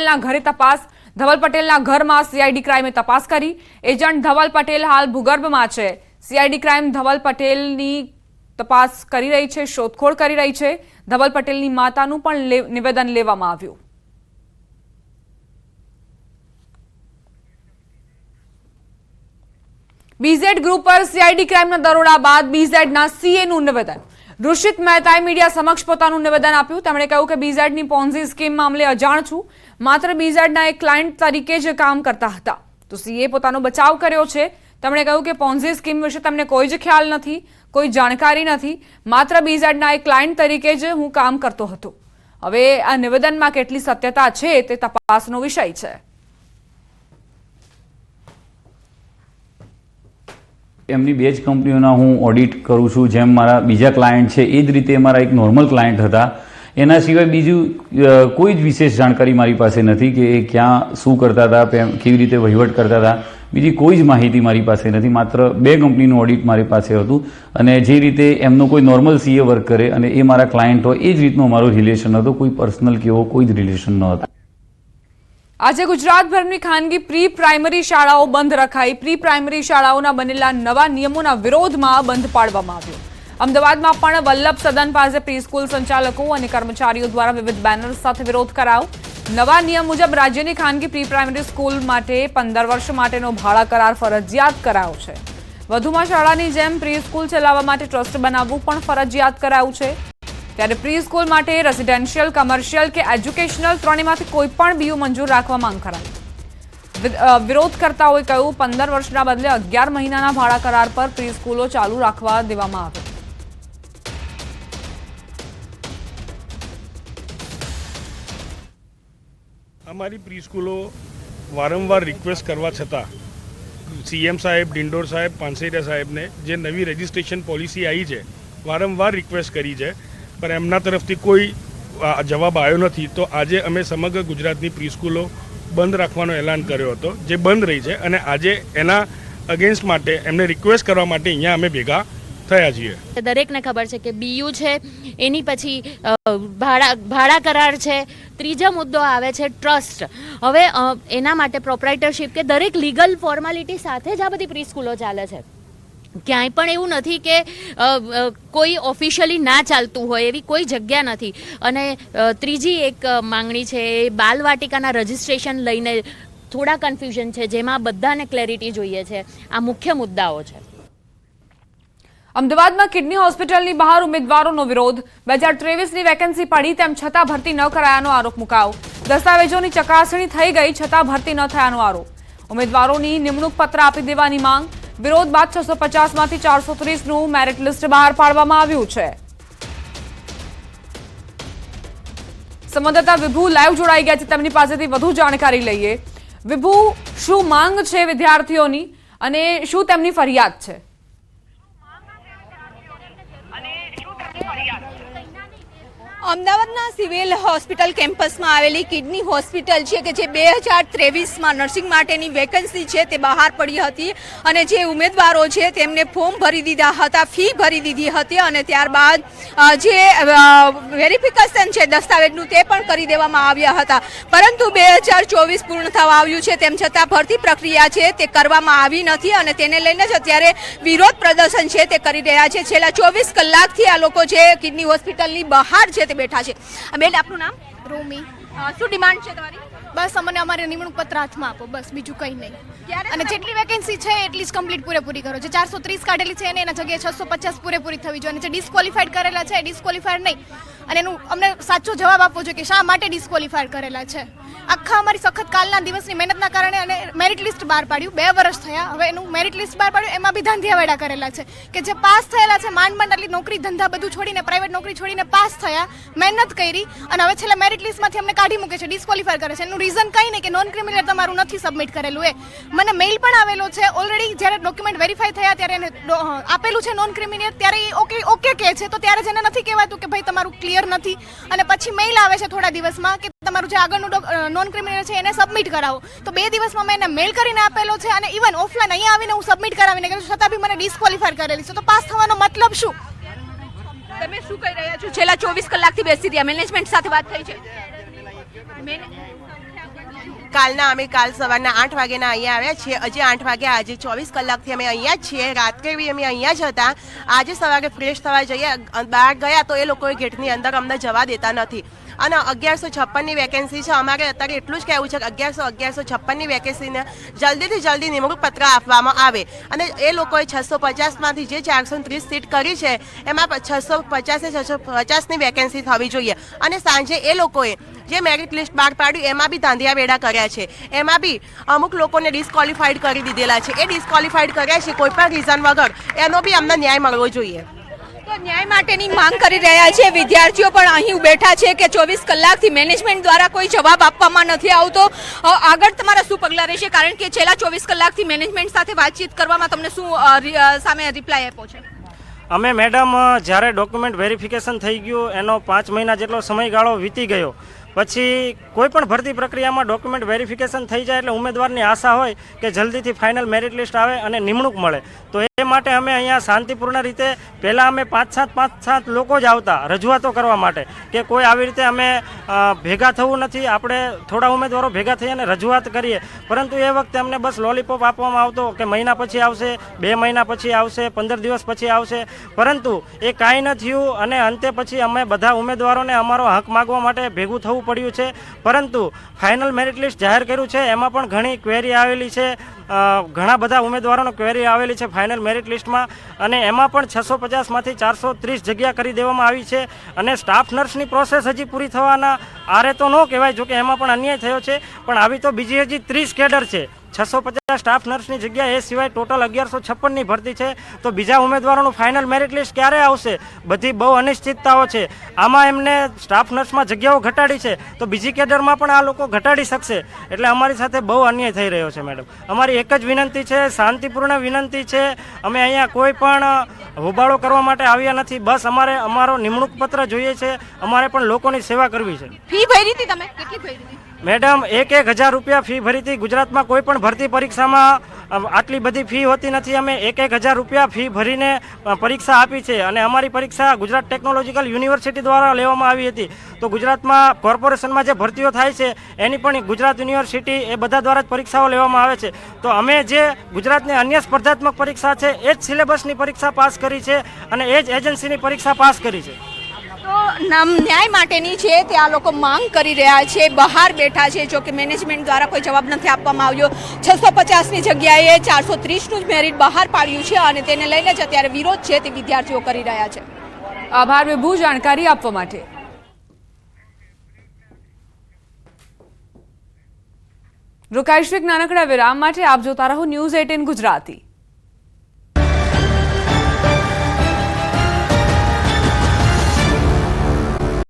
પટેલના ઘરે તપાસ। ધવલ પટેલના ઘરમાં સીઆઈડી ક્રાઇમે તપાસ કરી। એજન્ટ ધવલ પટેલ હાલ ભૂગર્ભમાં છે। સીઆઈડી ક્રાઇમ ધવલ પટેલની તપાસ કરી રહી છે, શોધખોળ કરી રહી છે। ધવલ પટેલની માતાનું પણ નિવેદન લેવામાં આવ્યું। બીઝેડ ગ્રુપ પર સીઆઈડી ક્રાઇમના દરોડા બાદ બીઝેડના સીએનું નિવેદન। ઋષિત મહેતાએ મીડિયા સમક્ષ પોતાનું નિવેદન આપ્યું। તેમણે કહ્યું કે બીઝેડની પોન્ઝી સ્કીમ મામલે અજાણ છું, માત્ર બીઝેડના એક ક્લાયન્ટ તરીકે જ કામ કરતા હતા। તો સીએ પોતાનો બચાવ કર્યો છે। તેમણે કહ્યું કે પોન્ઝી સ્કીમ વિશે તમને કોઈ જ ખ્યાલ નથી, કોઈ જાણકારી નથી, માત્ર બીઝેડના એક ક્લાયન્ટ તરીકે જ હું કામ કરતો હતો। હવે આ નિવેદનમાં કેટલી સત્યતા છે તે તપાસનો વિષય છે। એમની બે જ કંપનીઓના હું ઓડિટ કરું છું, જેમ મારા બીજા ક્લાયન્ટ છે એ જ રીતે મારા એક નોર્મલ ક્લાયન્ટ હતા। એના સિવાય બીજું કોઈ જ વિશેષ જાણકારી મારી પાસે નથી કે એ ક્યાં શું કરતા હતા, કેવી રીતે વહીવટ કરતા હતા, બીજી કોઈ જ માહિતી મારી પાસે નથી। માત્ર બે કંપનીનું ઓડિટ મારી પાસે હતું અને જે રીતે એમનો કોઈ નોર્મલ સીએ વર્ક કરે અને એ મારા ક્લાયન્ટ હોય એ જ રીતનો અમારો રિલેશન હતો। કોઈ પર્સનલ કે એવો કોઈ જ રિલેશન ન હતો। આજે ગુજરાતભરની ખાનગી પ્રી પ્રાઇમરી શાળાઓ બંધ રખાઈ। પ્રી પ્રાઇમરી શાળાઓના બનેલા નવા નિયમોના વિરોધમાં બંધ પાડવામાં આવ્યો। અમદાવાદમાં પણ વલ્લભ સદન પાસે પ્રી સ્કૂલ સંચાલકો અને કર્મચારીઓ દ્વારા વિવિધ બેનર્સ સાથે વિરોધ કરાયો। નવા નિયમ મુજબ રાજ્યની ખાનગી પ્રી પ્રાઇમરી સ્કૂલ માટે 15 વર્ષ માટેનો ભાડા કરાર ફરજિયાત કરાયો છે। વધુમાં શાળાની જેમ પ્રી સ્કૂલ ચલાવવા માટે ટ્રસ્ટ બનાવવું પણ ફરજિયાત કરાયું છે। ત્યારે પ્રી સ્કૂલ માટે રેસિડેન્શિયલ, કમર્શિયલ કે એજ્યુકેશનલ ત્રણેયમાંથી કોઈ પણ બીયુ મંજૂર રાખવા માંગ કરાઈ। વિરોધકર્તાઓએ કહ્યું 15 વર્ષના બદલે 11 મહિનાના ભાડા કરાર પર પ્રી સ્કૂલો ચાલુ રાખવા દેવામાં આવે। અમારી પ્રી સ્કૂલો વારંવાર રિક્વેસ્ટ કરવા છતાં સીએમ સાહેબ, ડિંડોર સાહેબ, પાનસેરિયા સાહેબને જે નવી રજિસ્ટ્રેશન પોલિસી આવી છે વારંવાર રિક્વેસ્ટ કરી છે, પણ એમના તરફથી કોઈ જવાબ આવ્યો નથી। તો આજે અમે સમગ્ર ગુજરાતની પ્રી સ્કૂલો બંધ રાખવાનો એલાન કર્યો હતો, જે બંધ રહી છે અને આજે એના અગેન્સ્ટ માટે એમને રિક્વેસ્ટ કરવા માટે અહીંયા અમે ભેગા થયા છીએ। દરેકને ખબર છે કે બીયુ છે, એની પછી ભાડા કરાર છે, ત્રીજો મુદ્દો આવે છે ટ્રસ્ટ। હવે એના માટે પ્રોપ્રાઇટરશિપ કે દરેક લીગલ ફોર્માલિટી સાથે જ આ બધી પ્રી સ્કૂલો ચાલે છે। ક્યાંય પણ એવું નથી કે કોઈ ઓફિશિયલી ના ચાલતું હોય એવી કોઈ જગ્યા નથી। અને ત્રીજી એક માંગણી છે એ બાલવાટિકાના રજિસ્ટ્રેશન લઈને થોડા કન્ફ્યુઝન છે, જેમાં બધાને ક્લેરિટી જોઈએ છે। આ મુખ્ય મુદ્દાઓ છે। અમદાવાદમાં કિડની હોસ્પિટલની બહાર ઉમેદવારોનો વિરોધ। 2023ની વેકેન્સી પડી તેમ છતાં ભરતી ન કરાયાનો આરોપ મુકાયો। દસ્તાવેજોની ચકાસણી થઈ ગઈ છતાં ભરતી ન થયાનો આરોપ। ઉમેદવારોની નિમણૂક પત્ર આપી દેવાની માંગ। વિરોધ બાદ 650માંથી 430નું મેરિટ લિસ્ટ બહાર પાડવામાં આવ્યું છે। સંવાદદાતા વિભુ લાઈવ જોડાઈ ગયા છે, તેમની પાસેથી વધુ જાણકારી લઈએ। વિભુ, શું માંગ છે વિદ્યાર્થીઓની અને શું તેમની ફરિયાદ છે? અમદાવાદના સિવિલ હોસ્પિટલ કેમ્પસમાં આવેલી કિડની હોસ્પિટલ છે કે જે 2023માં નર્સિંગ માટેની વેકેન્સી છે તે બહાર પડી હતી અને જે ઉમેદવારો છે તેમને ફોર્મ ભરી દીધા હતા, ફી ભરી દીધી હતી અને ત્યારબાદ જે વેરિફિકેશન છે દસ્તાવેજનું તે પણ કરી દેવામાં આવ્યા હતા। પરંતુ 2024 પૂર્ણ થવા આવ્યું છે તેમ છતાં ભરતી પ્રક્રિયા છે તે કરવામાં આવી નથી અને તેને લઈને જ અત્યારે વિરોધ પ્રદર્શન છે તે કરી રહ્યા છે। છેલ્લા 24 કલાકથી આ લોકો છે કિડની હોસ્પિટલની બહાર છે તે બેઠા છે। બેન, આપનું નામ? રોમી। શું ડિમાન્ડ છે તમારી? બસ અમને અમારે નિમણૂક પત્ર હાથમાં આપો, બસ બીજું કંઈ નહીં। અને જેટલી વેકેન્સી છે એટલી જ કમ્પ્લીટ પૂરેપૂરી કરો। જે 430 કાઢેલી છે એને એના જગ્યાએ 650 પૂરેપૂરી થવી જોઈએ અને જે ડિસ્ક્વોલિફાઈડ કરેલા છે ડિસ્ક્વોલિફાઈડ નહીં। અને એનું અમને સાચો જવાબ આપવો જોઈએ કે શા માટે ડિસ્ક્વોલિફાઈડ કરેલા છે। આખા અમારી સખત કાલના દિવસની મહેનતના કારણે અને મેરિટ લિસ્ટ બહાર પાડ્યું, 2 વર્ષ થયા। હવે એનું મેરિટ લિસ્ટ બહાર પાડ્યું, એમાં બી ધાંધિયાવાડા કરેલા છે કે જે પાસ થયેલા છે માંડ આટલી નોકરી ધંધા બધું છોડીને, પ્રાઇવેટ નોકરી છોડીને પાસ થયા, મહેનત કરી અને હવે છેલ્લા મેરિટ લિસ્ટમાંથી અમને કાઢી મૂકે છે, ડિસ્ક્વોલિફાય કરે છે। એનું રીઝન કંઈ નહીં કે નોન ક્રિમિનલ તમારું નથી સબમિટ કરેલું। મને મેઇલ પણ આવેલો છે ઓલરેડી, જ્યારે ડોક્યુમેન્ટ વેરીફાઈ થયા ત્યારે એને આપેલું છે નોન ક્રિમિનલ, ત્યારે એ ઓકે કહે છે, તો ત્યારે જ એને નથી કહેવાતું કે ભાઈ તમારું ક્લિયર નથી। અને પછી મેઇલ આવે છે થોડા દિવસમાં કે તમારું જે આગળનું નોન ક્રિમિનલ છે એને સબમિટ કરાવો। તો 2 દિવસમાં મેં એને મેઇલ કરીને આપેલો છે અને ઇવન ઓફલાઈન અહીંયા આવીને હું સબમિટ કરાવીને ગયો છતાં બી મને ડિસ્ક્વોલિફાય કરેલી છે। તો પાસ થવાનો મતલબ શું? તમે શું કહી રહ્યા છો? છેલ્લા 24 કલાકથી બેસી રહ્યા, મેનેજમેન્ટ સાથે વાત થઈ છે? કાલ સવારના 8 વાગ્યાના અહીંયા આવ્યા છીએ. હજી 8 વાગ્યા, આજે 24 કલાકથી અમે અહીંયા જ છીએ. રાત્રે બી અમે અહીંયા જ હતા. આજે સવારે ફ્રેશ થવા જઈએ બહાર ગયા તો એ લોકોએ ગેટની અંદર અમને જવા દેતા નથી. અને 1156ની વેકેન્સી છે. અમારે અત્યારે એટલું જ કહેવું છે કે 1156ની વેકેન્સીને જલ્દીથી જલ્દી નિમણૂક પત્ર આપવામાં આવે. અને એ લોકોએ 650માંથી જે 430 સીટ કરી છે એમાં 650 ને 650ની વેકેન્સી થવી જોઈએ. અને સાંજે એ લોકોએ જે મેરિટ લિસ્ટ બહાર પાડ્યું એમાં બી ધાંધિયા વેડા કર્યા છે. એમાં બી અમુક લોકોને ડિસ્કોલિફાઈડ કરી દીધેલા છે. એ ડિસ્કોલિફાઈડ કર્યા છે કોઈ પણ રીઝન વગર. એનો બી અમને ન્યાય મળવો જોઈએ. તો ન્યાય માટેની માંગ કરી રહ્યા છે વિદ્યાર્થીઓ પણ અહીં બેઠા છે કે 24 કલાકથી મેનેજમેન્ટ દ્વારા કોઈ જવાબ આપવામાં નથી આવતો. આગળ તમારા શું પગલાં રહેશે, કારણ કે છેલ્લા 24 કલાકથી મેનેજમેન્ટ સાથે વાતચીત કરવામાં તમને શું સામે રિપ્લાય આપ્યો છે? અમે મેડમ જ્યારે ડોક્યુમેન્ટ વેરિફિકેશન થઈ ગયું એનો 5 મહિના જેટલો સમયગાળો વીતી ગયો પછી કોઈ પણ ભરતી પ્રક્રિયામાં ડોક્યુમેન્ટ વેરિફિકેશન થઈ જાય એટલે ઉમેદવારની આશા હોય કે જલ્દીથી ફાઇનલ મેરિટ લિસ્ટ આવે અને નિમણૂક મળે. તો એ માટે અમે અહીંયા શાંતિપૂર્ણ રીતે પહેલાં અમે 5-7 લોકો જ આવતા રજૂઆતો કરવા માટે કે કોઈ આવી રીતે અમે ભેગા થવું નથી, આપણે થોડા ઉમેદવારો ભેગા થઈ અને રજૂઆત કરીએ. પરંતુ એ વખતે અમને બસ લોલીપોપ આપવામાં આવતો કે મહિના પછી આવશે, 2 મહિના પછી આવશે, 15 દિવસ પછી આવશે. પરંતુ એ કાંઈ ન થયું અને અંતે પછી અમે બધા ઉમેદવારોને અમારો હક માગવા માટે ભેગું થવું પડ્યું છે. પરંતુ ફાઇનલ મેરિટ લિસ્ટ જાહેર કર્યું છે એમાં પણ ઘણી ક્વેરી આવેલી છે. ઘણા બધા ઉમેદવારોનો ક્વેરી આવેલી છે ફાઇનલ મેરિટ લિસ્ટમાં અને એમાં પણ 650માંથી 430 જગ્યા કરી દેવામાં આવી છે. અને સ્ટાફ નર્સની પ્રોસેસ હજી પૂરી થવાના આરે તો ન કહેવાય, જોકે એમાં પણ અન્યાય થયો છે. પણ આવી તો બીજી હજી 30 કેડર છે. 650 સ્ટાફ નર્સની જગ્યા એ સિવાય ટોટલ 1156ની ભરતી છે. તો બીજા ઉમેદવારોનું ફાઇનલ મેરિટ લિસ્ટ ક્યારે આવશે? બધી બહુ અનિશ્ચિતતાઓ છે. આમાં એમને સ્ટાફ નર્સમાં જગ્યાઓ ઘટાડી છે તો બીજી કેડરમાં પણ આ લોકો ઘટાડી શકશે. એટલે અમારી સાથે બહુ અન્યાય થઈ રહ્યો છે મેડમ. અમારી એક જ વિનંતી છે, શાંતિપૂર્ણ વિનંતી છે. અમે અહીંયા કોઈ પણ હોબાળો કરવા માટે આવ્યા નથી. બસ અમારે અમારો નિમણૂક પત્ર જોઈએ છે. અમારે પણ લોકોની સેવા કરવી છે. ફી ભરી હતી તમે? કેટલી ભરી હતી મેડમ? 1,000 રૂપિયા ફી ભરી હતી. ગુજરાતમાં કોઈ પણ ભરતી પરીક્ષામાં આટલી બધી ફી હોતી નથી. અમે 1,000 રૂપિયા ફી ભરીને પરીક્ષા આપી છે અને અમારી પરીક્ષા ગુજરાત ટેકનોલોજીકલ યુનિવર્સિટી દ્વારા લેવામાં આવી હતી. તો ગુજરાતમાં કોર્પોરેશનમાં જે ભરતીઓ થાય છે એની પણ ગુજરાત યુનિવર્સિટી એ બધા દ્વારા જ પરીક્ષાઓ લેવામાં આવે છે. તો અમે જે ગુજરાતની અન્ય સ્પર્ધાત્મક પરીક્ષા છે એ જ સિલેબસની પરીક્ષા પાસ કરી છે અને એ જ એજન્સીની પરીક્ષા પાસ કરી છે. તો ન્યાય માટેની છે તે આ લોકો માંગ કરી રહ્યા છે, બહાર બેઠા છે. જો કે મેનેજમેન્ટ દ્વારા કોઈ જવાબ નથી આપવામાં આવ્યો. 650ની જગ્યાએ 430નું જ મેરિટ બહાર પાડ્યું છે અને તેને લઈને જ અત્યારે વિરોધ છે તે વિદ્યાર્થીઓ કરી રહ્યા છે. આભાર વિભુ જાણકારી આપવા માટે. રોકાઈશું એક નાનકડા વિરામ માટે. આપ જોતા રહો ન્યૂઝ 18 ગુજરાતી.